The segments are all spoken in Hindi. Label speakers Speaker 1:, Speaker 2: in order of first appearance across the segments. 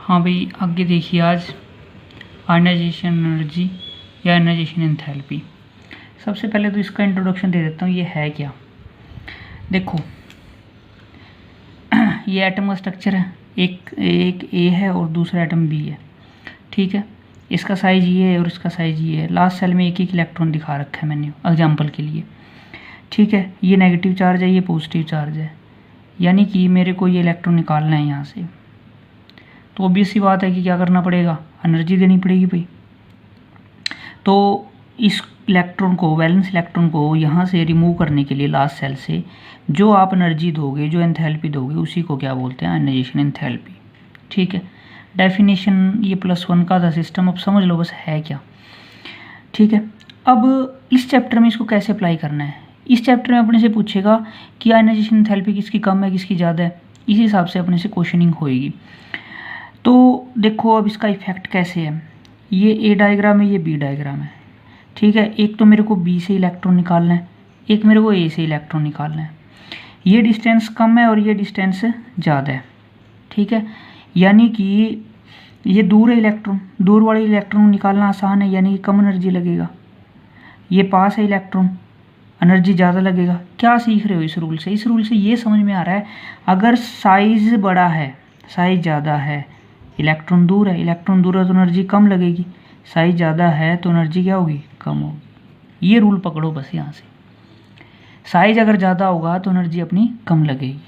Speaker 1: हाँ भाई, आगे देखिए आज आयनाइजेशन एनर्जी या आयनाइजेशन एंथैल्पी। सबसे पहले तो इसका इंट्रोडक्शन दे देता हूँ, ये है क्या। देखो ये एटम का स्ट्रक्चर है, एक ए है और दूसरा एटम बी है, ठीक है। इसका साइज ये है और इसका साइज ये है। लास्ट सेल में एक एक इलेक्ट्रॉन दिखा रखा है मैंने एग्जाम्पल के लिए, ठीक है। ये नेगेटिव चार्ज है, ये पॉजिटिव चार्ज है, यानी कि मेरे को ये इलेक्ट्रॉन निकालना है यहाँ से। तो ऑब्वियस सी बात है कि क्या करना पड़ेगा, एनर्जी देनी पड़ेगी भाई। तो इस इलेक्ट्रॉन को, वैलेंस इलेक्ट्रॉन को यहाँ से रिमूव करने के लिए लास्ट सेल से जो आप एनर्जी दोगे, जो एंथैल्पी दोगे, उसी को क्या बोलते हैं, आयनाइजेशन एंथैल्पी, ठीक है। डेफिनेशन ये +1 का था सिस्टम, अब समझ लो बस है क्या, ठीक है। अब इस चैप्टर में इसको कैसे अप्लाई करना है, इस चैप्टर में अपने से पूछेगा कि आयनाइजेशन एंथैल्पी किसकी कम है किसकी ज़्यादा है, इस हिसाब से अपने से क्वेश्चनिंग होएगी। तो देखो अब इसका इफेक्ट कैसे है, ये ए डायग्राम है, ये बी डायग्राम है, ठीक है। एक तो मेरे को बी से इलेक्ट्रॉन निकालना है, एक मेरे को ए से इलेक्ट्रॉन निकालना है। ये डिस्टेंस कम है और ये डिस्टेंस ज़्यादा है, ठीक है। यानी कि ये दूर है इलेक्ट्रॉन, दूर वाले इलेक्ट्रॉन निकालना आसान है, यानी कि कम एनर्जी लगेगा। ये पास है इलेक्ट्रॉन, एनर्जी ज़्यादा लगेगा। क्या सीख रहे हो इस रूल से, इस रूल से ये समझ में आ रहा है अगर साइज़ बड़ा है, साइज़ ज़्यादा है, इलेक्ट्रॉन दूर है, इलेक्ट्रॉन दूर है तो एनर्जी कम लगेगी, साइज ज़्यादा है तो एनर्जी क्या होगी, कम होगी। ये रूल पकड़ो बस यहाँ से, साइज अगर ज़्यादा होगा तो एनर्जी अपनी कम लगेगी,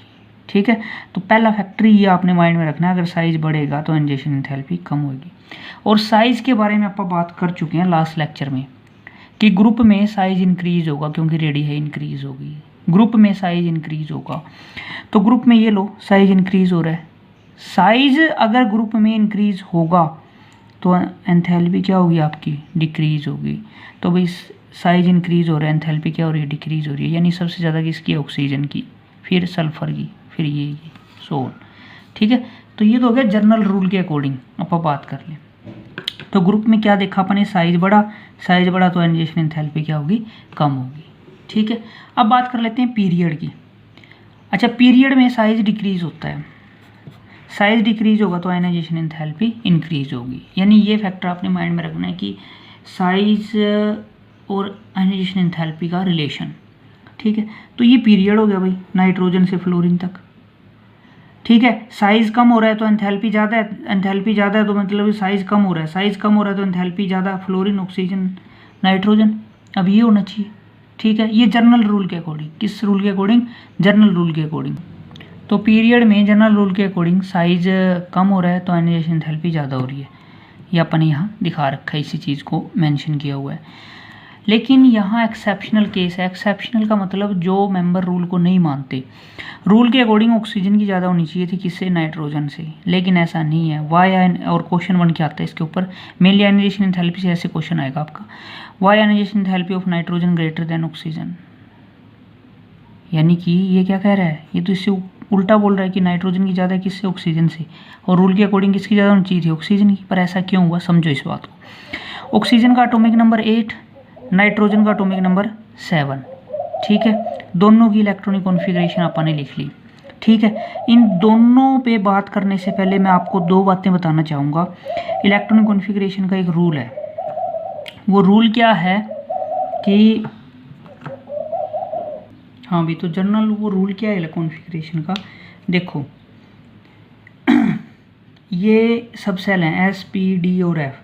Speaker 1: ठीक है। तो पहला फैक्टर ये आपने माइंड में रखना है, अगर साइज बढ़ेगा तो आयनाइजेशन एंथैल्पी कम होगी। और साइज के बारे में आप बात कर चुके हैं लास्ट लेक्चर में कि ग्रुप में साइज इंक्रीज होगा क्योंकि रेडी है, इंक्रीज होगी, ग्रुप में साइज इंक्रीज होगा। तो ग्रुप में ये लो साइज इंक्रीज हो रहा है, साइज अगर ग्रुप में इंक्रीज होगा तो एंथैल्पी क्या होगी आपकी, डिक्रीज होगी। तो भाई साइज इंक्रीज हो रहा है, एंथैल्पी क्या हो रही है, डिक्रीज हो रही है। यानी सबसे ज़्यादा किसकी, ऑक्सीजन की, फिर सल्फर की, फिर ये सो ऑन, ठीक है। तो ये तो हो गया जनरल रूल के अकॉर्डिंग आप बात कर लें। तो ग्रुप में क्या देखा अपने, साइज बढ़ा, साइज बढ़ा तो आयनाइजेशन एंथैल्पी क्या होगी, कम होगी, ठीक है। अब बात कर लेते हैं पीरियड की। अच्छा, पीरियड में साइज डिक्रीज होता है, साइज डिक्रीज होगा तो आयनाइजेशन एंथैल्पी इंक्रीज होगी। यानी ये फैक्टर आपने माइंड में रखना है कि साइज और आयनाइजेशन एंथैल्पी का रिलेशन, ठीक है। तो ये पीरियड हो गया भाई, नाइट्रोजन से फ्लोरीन तक, ठीक है। साइज कम हो रहा है तो एंथैल्पी ज़्यादा है, एंथैल्पी ज़्यादा है तो मतलब साइज कम हो रहा है, साइज कम हो रहा है तो एंथैल्पी ज़्यादा, फ्लोरीन, ऑक्सीजन, नाइट्रोजन। अब ये होना चाहिए, ठीक है। ये जनरल रूल के अकॉर्डिंग, किस रूल के अकॉर्डिंग, जनरल रूल के अकॉर्डिंग। तो पीरियड में जनरल रूल के अकॉर्डिंग साइज कम हो रहा है तो आयनाइजेशन एंथैल्पी ज़्यादा हो रही है। ये अपन यहाँ दिखा रखा है, इसी चीज़ को मेंशन किया हुआ है। लेकिन यहाँ एक्सेप्शनल केस है, एक्सेप्शनल का मतलब जो मेंबर रूल को नहीं मानते। रूल के अकॉर्डिंग ऑक्सीजन की ज़्यादा होनी चाहिए थी, किससे, नाइट्रोजन से, लेकिन ऐसा नहीं है। वाई और क्वेश्चन 1 क्या आता है इसके ऊपर, मेनली आयनाइजेशन एंथैल्पी से ऐसे क्वेश्चन आएगा आपका, why ionization enthalpy of nitrogen greater than oxygen. यानी कि ये क्या कह रहा है, ये तो इससे उल्टा बोल रहा है कि नाइट्रोजन की ज़्यादा है, किससे, ऑक्सीजन से, और रूल के अकॉर्डिंग किसकी ज़्यादा होनी चाहिए थी, ऑक्सीजन की। पर ऐसा क्यों हुआ, समझो इस बात को। ऑक्सीजन का एटॉमिक नंबर 8, नाइट्रोजन का एटॉमिक नंबर 7, ठीक है। दोनों की इलेक्ट्रॉनिक कॉन्फ़िगरेशन अपन ने लिख ली, ठीक है। इन दोनों पे बात करने से पहले मैं आपको 2 बातें बताना चाहूँगा। इलेक्ट्रॉनिक कॉन्फ़िगरेशन का एक रूल है, वो रूल क्या है कि, हाँ भी, तो जनरल वो रूल क्या है कॉन्फ़िगरेशन का, देखो ये सब सेल हैं S, P, D और F,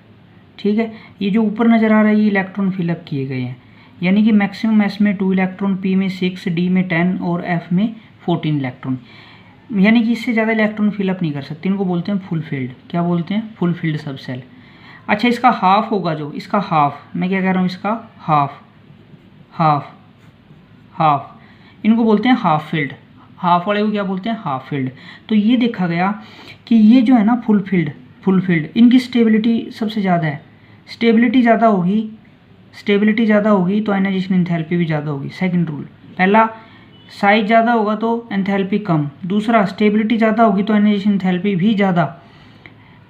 Speaker 1: ठीक है। ये जो ऊपर नज़र आ रहा है ये इलेक्ट्रॉन फिलअप किए गए हैं, यानी कि मैक्सिमम S में 2 इलेक्ट्रॉन, P में 6, D में 10 और F में 14 इलेक्ट्रॉन। यानी कि इससे ज़्यादा इलेक्ट्रॉन फिलअप नहीं कर सकते, इनको बोलते हैं फुल फिल्ड। क्या बोलते हैं, फुल फिल्ड सब सेल। अच्छा, इसका हाफ होगा जो, इसका हाफ, मैं क्या कह रहा हूँ, इसका हाफ, हाफ, हाफ, इनको बोलते हैं हाफ फील्ड। हाफ वाले को क्या बोलते हैं, हाफ फील्ड। तो ये देखा गया कि ये जो है ना फुल फील्ड, इनकी स्टेबिलिटी सबसे ज़्यादा है। स्टेबिलिटी ज़्यादा होगी, स्टेबिलिटी ज़्यादा होगी तो आयनाइजेशन एंथैल्पी भी ज़्यादा होगी। सेकंड रूल, पहला साइज ज़्यादा होगा तो एंथैल्पी कम, दूसरा स्टेबिलिटी ज़्यादा होगी तो आयनाइजेशन एंथैल्पी भी ज़्यादा।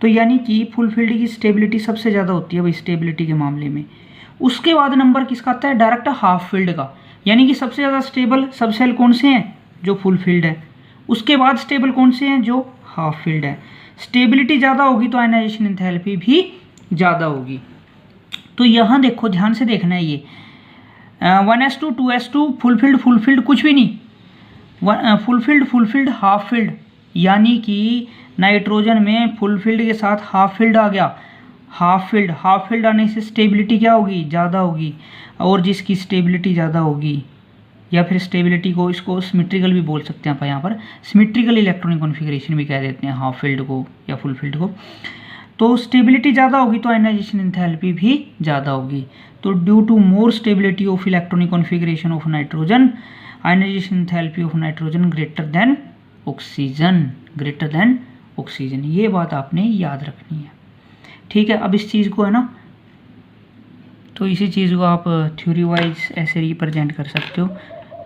Speaker 1: तो यानी कि फुल फील्ड की स्टेबिलिटी सबसे ज़्यादा होती है भाई स्टेबिलिटी के मामले में। उसके बाद नंबर किसका आता है, डायरेक्ट हाफ फील्ड का। यानी कि सबसे ज़्यादा स्टेबल सब सेल कौन से हैं, जो फुल फील्ड है। उसके बाद स्टेबल कौन से हैं, जो हाफ फील्ड है। स्टेबिलिटी ज़्यादा होगी तो आयनाइजेशन एंथैल्पी भी ज़्यादा होगी। तो यहाँ देखो, ध्यान से देखना है ये 1s2 2s2 फुलफिल्ड कुछ भी नहीं, फुलफिल्ड हाफ फिल्ड, यानी कि नाइट्रोजन में फुलफिल्ड के साथ हाफ फिल्ड आ गया। हाफ फिल्ड आने से स्टेबिलिटी क्या होगी, ज़्यादा होगी। और जिसकी स्टेबिलिटी ज़्यादा होगी, या फिर स्टेबिलिटी को इसको सिमेट्रिकल भी बोल सकते हैं आप, यहाँ पर सिमेट्रिकल इलेक्ट्रॉनिक कॉन्फ़िगरेशन भी कह देते हैं हाफ फिल्ड को या फुल फिल्ड को। तो स्टेबिलिटी ज़्यादा होगी तो आयनाइजेशन एंथैल्पी भी ज़्यादा होगी। तो due to more stability of electronic configuration of nitrogen, ionization enthalpy of nitrogen greater than oxygen. ये बात आपने याद रखनी है, ठीक है। अब इस चीज़ को है ना, तो इसी चीज़ को आप थ्योरी वाइज ऐसे रिप्रेजेंट कर सकते हो।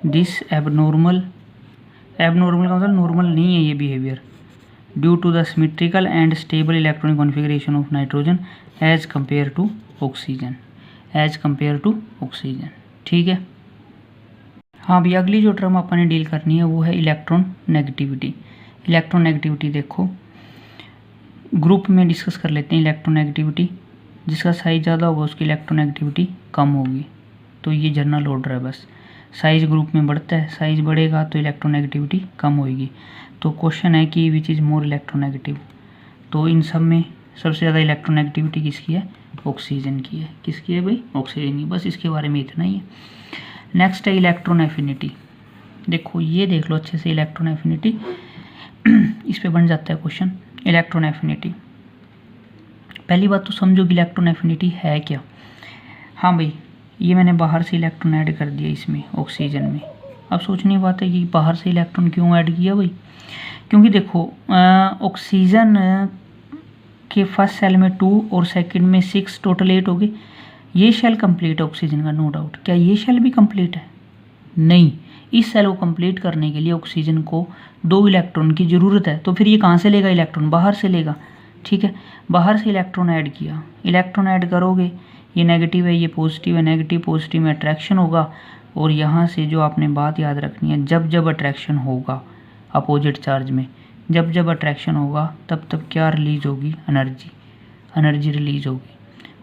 Speaker 1: दिस एबनॉर्मल का मतलब नॉर्मल नहीं है ये behaviour, due to the symmetrical and stable electronic configuration of nitrogen as compare to oxygen, ठीक है। हाँ भैया, अगली जो टर्म अपन ने डील करनी है वो है इलेक्ट्रॉन नेगेटिविटी। देखो ग्रुप में डिस्कस कर लेते हैं इलेक्ट्रॉन नेगेटिविटी। जिसका साइज ज़्यादा होगा उसकी इलेक्ट्रॉन नेगेटिविटी कम होगी। तो ये जनरल ऑर्डर है, बस साइज ग्रुप में बढ़ता है, साइज बढ़ेगा तो इलेक्ट्रॉन नेगेटिविटी कम होगी। तो क्वेश्चन है कि विच इज़ मोर इलेक्ट्रोनेगेटिव। तो इन सब में सबसे ज़्यादा इलेक्ट्रोनेगेटिविटी किसकी है, ऑक्सीजन की है। किसकी है भाई, ऑक्सीजन की। बस इसके बारे में इतना ही है। नेक्स्ट है इलेक्ट्रॉन एफिनिटी। देखो ये देख लो अच्छे से, इलेक्ट्रॉन एफिनिटी इस पे बन जाता है क्वेश्चन। इलेक्ट्रॉन एफिनिटी, पहली बात तो समझो कि इलेक्ट्रॉन एफिनिटी है क्या। हाँ भाई, ये मैंने बाहर से इलेक्ट्रॉन ऐड कर दिया इसमें ऑक्सीजन में। अब सोचने की बात है कि बाहर से इलेक्ट्रॉन क्यों ऐड किया भाई, क्योंकि देखो ऑक्सीजन के फर्स्ट सेल में 2 और सेकंड में 6, टोटल 8 हो गए। ये शेल कंप्लीट है ऑक्सीजन का, नो डाउट। क्या ये शेल भी कंप्लीट है? नहीं। इस सेल को कंप्लीट करने के लिए ऑक्सीजन को 2 इलेक्ट्रॉन की ज़रूरत है। तो फिर ये कहाँ से लेगा इलेक्ट्रॉन, बाहर से लेगा, ठीक है। बाहर से इलेक्ट्रॉन ऐड किया, इलेक्ट्रॉन ऐड करोगे, ये नेगेटिव है, ये पॉजिटिव है, नेगेटिव पॉजिटिव में अट्रैक्शन होगा। और यहाँ से जो आपने बात याद रखनी है, जब जब अट्रैक्शन होगा अपोजिट चार्ज में, जब अट्रैक्शन होगा तब क्या रिलीज होगी, एनर्जी रिलीज होगी।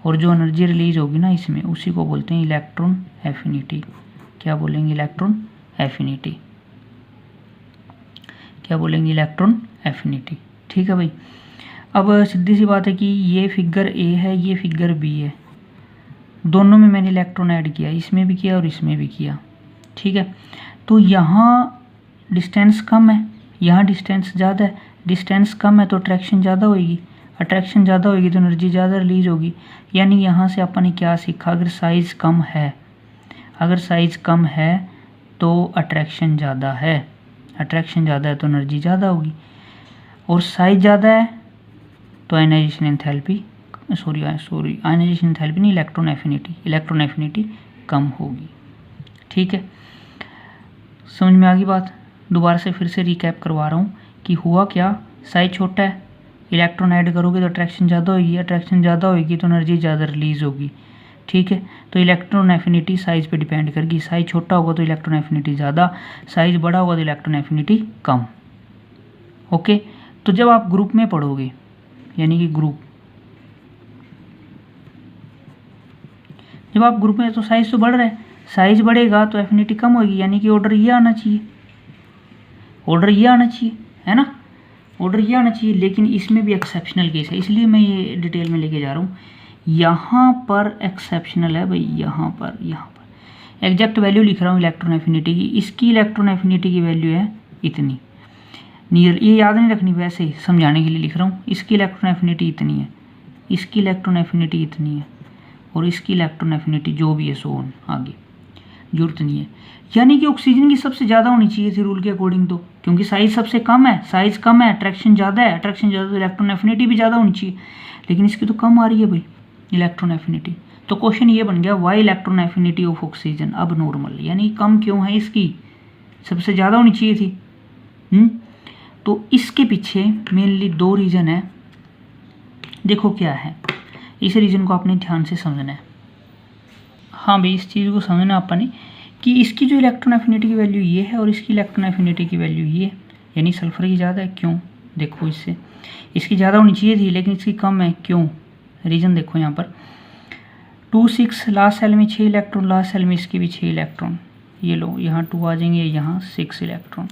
Speaker 1: और जो एनर्जी रिलीज होगी ना इसमें, उसी को बोलते हैं इलेक्ट्रॉन एफिनिटी। क्या बोलेंगे, इलेक्ट्रॉन एफिनिटी। क्या बोलेंगे, इलेक्ट्रॉन एफिनिटी, ठीक है भाई। अब सीधी सी बात है कि ये फिगर ए है, ये फिगर बी है, दोनों में मैंने इलेक्ट्रॉन ऐड किया, इसमें भी किया और इसमें भी किया, ठीक है। तो यहाँ डिस्टेंस कम है, यहाँ डिस्टेंस ज़्यादा है। डिस्टेंस कम है तो अट्रैक्शन ज़्यादा होगी, अट्रैक्शन ज़्यादा होगी तो एनर्जी ज़्यादा रिलीज होगी। यानी यहाँ से अपन ने क्या सीखा, अगर साइज़ कम है तो अट्रैक्शन ज़्यादा है, अट्रैक्शन ज़्यादा है तो एनर्जी ज़्यादा होगी। और साइज़ ज़्यादा है तो आयनाइजेशन एंथैल्पी आयनाइजेशन एंथैल्पी नहीं, इलेक्ट्रॉन एफिनिटी कम होगी, ठीक है। समझ में आ गई बात। दोबारा से फिर से रिकैप करवा रहा हूँ कि हुआ क्या, साइज छोटा है, इलेक्ट्रॉन ऐड करोगे तो अट्रैक्शन ज़्यादा होगी, अट्रैक्शन ज़्यादा होगी तो एनर्जी ज़्यादा रिलीज होगी, ठीक है। तो इलेक्ट्रॉन एफिनिटी साइज़ पे डिपेंड करेगी। साइज छोटा होगा तो इलेक्ट्रॉन एफिनिटी ज़्यादा, साइज बड़ा होगा तो इलेक्ट्रॉन एफिनिटी कम, ओके। तो जब आप ग्रुप में पढ़ोगे, यानी कि जब आप ग्रुप में, तो साइज तो बढ़ रहा है, साइज बढ़ेगा तो एफिनिटी कम होगी, यानी कि ऑर्डर ये आना चाहिए, है ना, ऑर्डर ये आना चाहिए। लेकिन इसमें भी एक्सेप्शनल केस है, इसलिए मैं ये डिटेल में लेके जा रहा हूँ। यहाँ पर एक्सेप्शनल है भाई, यहाँ पर एग्जैक्ट वैल्यू लिख रहा हूँ इलेक्ट्रॉन एफिनिटी की। इसकी इलेक्ट्रॉन एफिनिटी की वैल्यू है इतनी, नियर, ये याद नहीं रखनी, वैसे ही समझाने के लिए लिख रहा हूँ। इसकी इलेक्ट्रॉन एफिनिटी इतनी है, इसकी इलेक्ट्रॉन एफिनिटी इतनी है, और इसकी इलेक्ट्रॉन एफिनिटी जो भी है सो ऑन, आगे जरूरत नहीं है। यानी कि ऑक्सीजन की सबसे ज़्यादा होनी चाहिए थी रूल के अकॉर्डिंग, तो क्योंकि साइज सबसे कम है, अट्रैक्शन ज़्यादा है, तो इलेक्ट्रॉन एफिनिटी भी ज़्यादा होनी चाहिए। लेकिन इसकी तो कम आ रही है भाई इलेक्ट्रॉन एफिनिटी। तो क्वेश्चन ये बन गया, why electron affinity of oxygen अब नॉर्मल, यानी कम क्यों है, इसकी सबसे ज़्यादा होनी चाहिए थी। तो इसके पीछे मेनली 2 रीज़न है। देखो क्या है, इस रीज़न को आपने ध्यान से समझना है। हाँ भाई, इस चीज़ को समझना आपने कि इसकी जो इलेक्ट्रॉन एफिनिटी की वैल्यू ये है और इसकी इलेक्ट्रॉन एफिनिटी की वैल्यू ये है, यानी सल्फर की ज़्यादा है। क्यों, देखो इससे इसकी ज़्यादा होनी चाहिए थी लेकिन इसकी कम है, क्यों? रीज़न देखो यहाँ पर 2 6 लास्ट सेल में 6 इलेक्ट्रॉन, लास्ट सेल में इसकी भी 6 इलेक्ट्रॉन, ये लो यहाँ 2 आ जाएंगे, यहाँ 6 इलेक्ट्रॉन,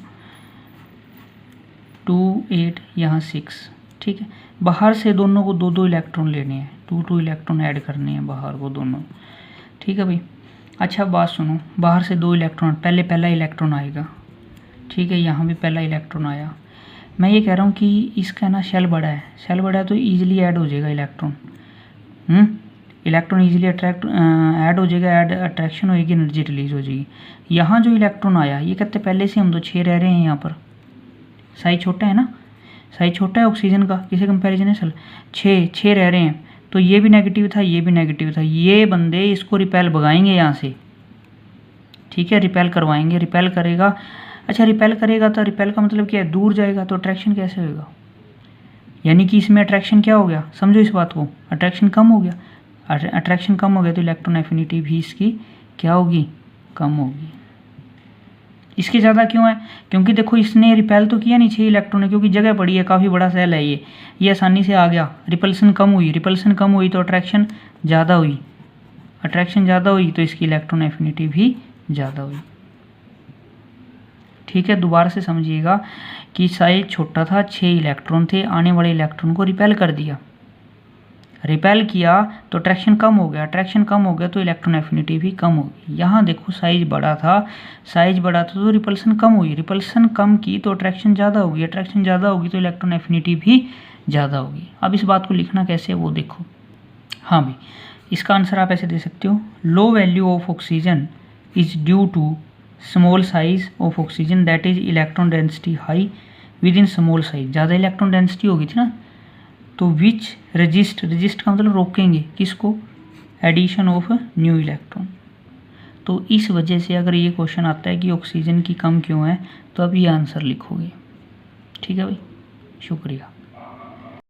Speaker 1: 2 8 यहाँ 6। ठीक है, बाहर से दोनों को 2 2 इलेक्ट्रॉन लेने हैं, 2 2 इलेक्ट्रॉन ऐड करने हैं बाहर को दोनों। ठीक है भाई। अच्छा बात सुनो, बाहर से 2 इलेक्ट्रॉन, पहले पहला इलेक्ट्रॉन आएगा। ठीक है, यहाँ भी पहला इलेक्ट्रॉन आया। मैं ये कह रहा हूँ कि इसका ना शेल बड़ा है, शेल बड़ा है तो ईजिली ऐड हो जाएगा इलेक्ट्रॉन। इलेक्ट्रॉन ईजिली ऐड हो जाएगा, ऐड अट्रैक्शन होगी, एनर्जी रिलीज हो जाएगी। यहाँ जो इलेक्ट्रॉन आया ये कहते पहले से हम तो 6 रह रहे हैं, यहाँ पर साइज छोटा है ना, साइज छोटा है ऑक्सीजन का, किसी कंपैरिजन है सर, 6 रह रहे हैं, तो ये भी नेगेटिव था, ये भी नेगेटिव था, ये बंदे इसको रिपेल भगाएंगे यहाँ से। ठीक है, रिपेल करवाएंगे, रिपेल करेगा। अच्छा रिपेल करेगा तो रिपेल का मतलब क्या है, दूर जाएगा, तो अट्रैक्शन कैसे होगा, यानी कि इसमें अट्रैक्शन क्या हो गया, समझो इस बात को, अट्रैक्शन कम हो गया। अट्रैक्शन कम हो गया तो इलेक्ट्रॉन एफिनिटी भी इसकी क्या होगी, कम होगी। इसके ज़्यादा क्यों है, क्योंकि देखो इसने रिपेल तो किया नहीं 6 इलेक्ट्रॉन है, क्योंकि जगह पड़ी है, काफ़ी बड़ा सेल है ये आसानी से आ गया। रिपल्सन कम हुई, रिपल्सन कम हुई तो अट्रैक्शन ज़्यादा हुई, अट्रैक्शन ज़्यादा हुई तो इसकी इलेक्ट्रॉन एफिनिटी भी ज़्यादा हुई। ठीक है, दोबारा से समझिएगा कि साइज छोटा था, 6 इलेक्ट्रॉन थे, आने वाले इलेक्ट्रॉन को रिपेल कर दिया, रिपेल किया तो अट्रैक्शन कम हो गया, अट्रैक्शन कम हो गया तो इलेक्ट्रॉन एफिनिटी भी कम होगी। यहाँ देखो साइज बड़ा था, साइज बड़ा था तो रिपल्सन कम हुई, रिपल्सन कम की तो अट्रैक्शन ज़्यादा होगी, अट्रैक्शन ज़्यादा होगी तो इलेक्ट्रॉन एफिनिटी भी ज़्यादा होगी। अब इस बात को लिखना कैसे है वो देखो। हाँ भाई, इसका आंसर आप ऐसे दे सकते हो, low value of oxygen is due to small size of oxygen that is electron density high within small size. ज़्यादा इलेक्ट्रॉन डेंसिटी होगी थी ना, तो विच रजिस्ट का मतलब रोकेंगे किसको, एडिशन ऑफ न्यू इलेक्ट्रॉन। तो इस वजह से अगर ये क्वेश्चन आता है कि ऑक्सीजन की कम क्यों है, तो अब ये आंसर लिखोगे। ठीक है भाई, शुक्रिया।